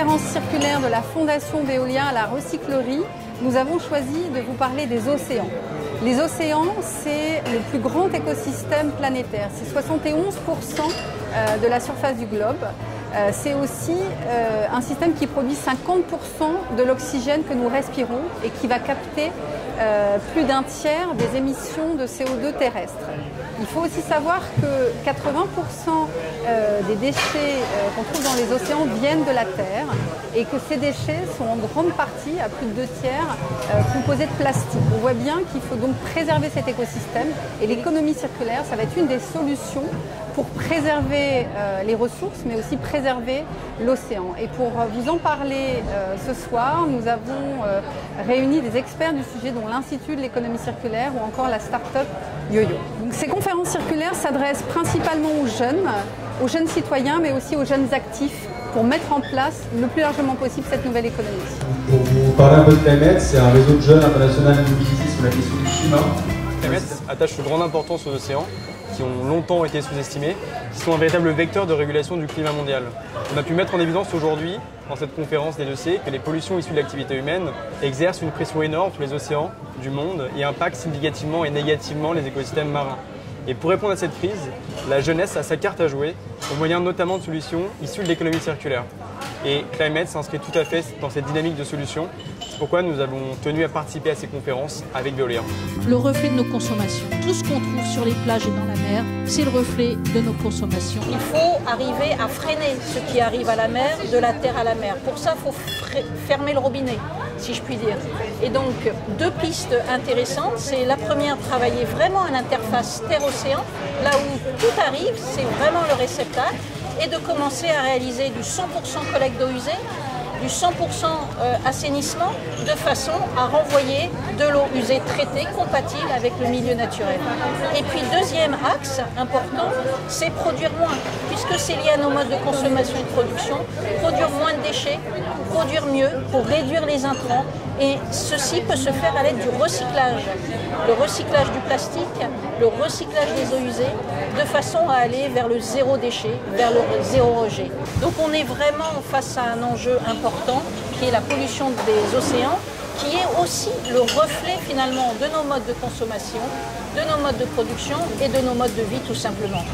conférence circulaire de la Fondation Veolia à la recyclerie, nous avons choisi de vous parler des océans. Les océans, c'est le plus grand écosystème planétaire. C'est 71% de la surface du globe. C'est aussi un système qui produit 50% de l'oxygène que nous respirons et qui va capter plus d'un tiers des émissions de CO2 terrestres. Il faut aussi savoir que 80% des déchets qu'on trouve dans les océans viennent de la Terre et que ces déchets sont en grande partie, à plus de 2 tiers, composés de plastique. On voit bien qu'il faut donc préserver cet écosystème et l'économie circulaire, ça va être une des solutions pour préserver les ressources, mais aussi préserver l'océan. Et pour vous en parler ce soir, nous avons réuni des experts du sujet, dont l'Institut de l'économie circulaire ou encore la start-up YoYo. Donc, ces conférences circulaires s'adressent principalement aux jeunes citoyens, mais aussi aux jeunes actifs, pour mettre en place le plus largement possible cette nouvelle économie. Pour vous parler un peu de Climate, c'est un réseau de jeunes international mobilisé sur la question du climat. Climate attache une grande importance aux océans, qui ont longtemps été sous-estimés, qui sont un véritable vecteur de régulation du climat mondial. On a pu mettre en évidence aujourd'hui, dans cette conférence des 2C, que les pollutions issues de l'activité humaine exercent une pression énorme sur les océans du monde et impactent significativement et négativement les écosystèmes marins. Et pour répondre à cette crise, la jeunesse a sa carte à jouer, au moyen notamment de solutions issues de l'économie circulaire. Et Climate s'inscrit tout à fait dans cette dynamique de solutions. C'est pourquoi nous avons tenu à participer à ces conférences avec Veolia. Le reflet de nos consommations. Tout ce qu'on trouve sur les plages et dans la mer, c'est le reflet de nos consommations. Il faut arriver à freiner ce qui arrive à la mer, de la terre à la mer. Pour ça, il faut fermer le robinet, si je puis dire. Et donc, 2 pistes intéressantes. C'est la première, travailler vraiment à l'interface terre-océan, là où tout arrive, c'est vraiment le réceptacle, et de commencer à réaliser du 100% collecte d'eau usée, du 100% assainissement, de façon à renvoyer de l'eau usée traitée compatible avec le milieu naturel. Et puis deuxième axe important, c'est produire moins, puisque c'est lié à nos modes de consommation et de production, produire moins de déchets, produire mieux pour réduire les intrants, et ceci peut se faire à l'aide du recyclage. Le recyclage du plastique, le recyclage des eaux usées, de façon à aller vers le zéro déchet, vers le zéro rejet. Donc on est vraiment face à un enjeu important qui est la pollution des océans, qui est aussi le reflet finalement de nos modes de consommation, de nos modes de production et de nos modes de vie tout simplement.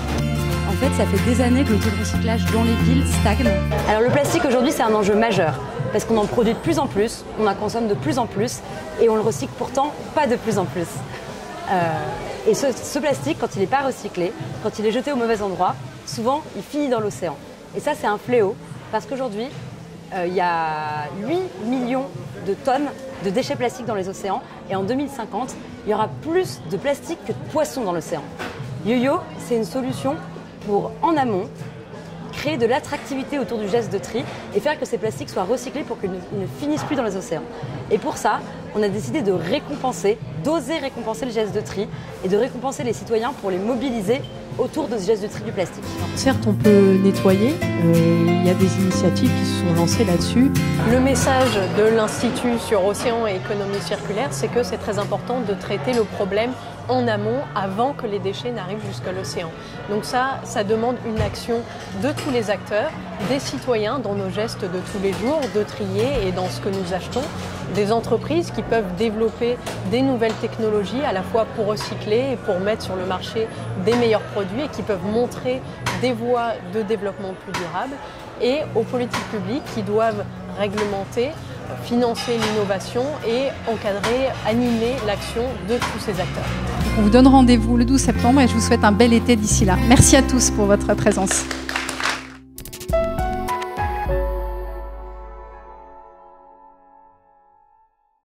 En fait, ça fait des années que le taux de recyclage dans les villes stagne. Alors le plastique aujourd'hui, c'est un enjeu majeur parce qu'on en produit de plus en plus, on en consomme de plus en plus et on le recycle pourtant pas de plus en plus. Et ce plastique, quand il n'est pas recyclé, quand il est jeté au mauvais endroit, souvent il finit dans l'océan. Et ça, c'est un fléau parce qu'aujourd'hui, il y a 8 millions de tonnes de déchets plastiques dans les océans et en 2050, il y aura plus de plastique que de poissons dans l'océan. YoYo, c'est une solution pour, en amont, créer de l'attractivité autour du geste de tri et faire que ces plastiques soient recyclés pour qu'ils ne finissent plus dans les océans. Et pour ça, on a décidé de récompenser, d'oser récompenser le geste de tri et de récompenser les citoyens pour les mobiliser autour de ce geste de tri du plastique. Certes, on peut nettoyer, il y a des initiatives qui se sont lancées là-dessus. Le message de l'Institut sur Océan et économie circulaire, c'est que c'est très important de traiter le problème en amont, avant que les déchets n'arrivent jusqu'à l'océan. Donc ça demande une action de tous les acteurs, des citoyens dans nos gestes de tous les jours, de trier et dans ce que nous achetons, des entreprises qui peuvent développer des nouvelles technologies à la fois pour recycler et pour mettre sur le marché des meilleurs produits et qui peuvent montrer des voies de développement plus durables, et aux politiques publiques qui doivent réglementer, financer l'innovation et encadrer, animer l'action de tous ces acteurs. On vous donne rendez-vous le 12 septembre et je vous souhaite un bel été d'ici là. Merci à tous pour votre présence.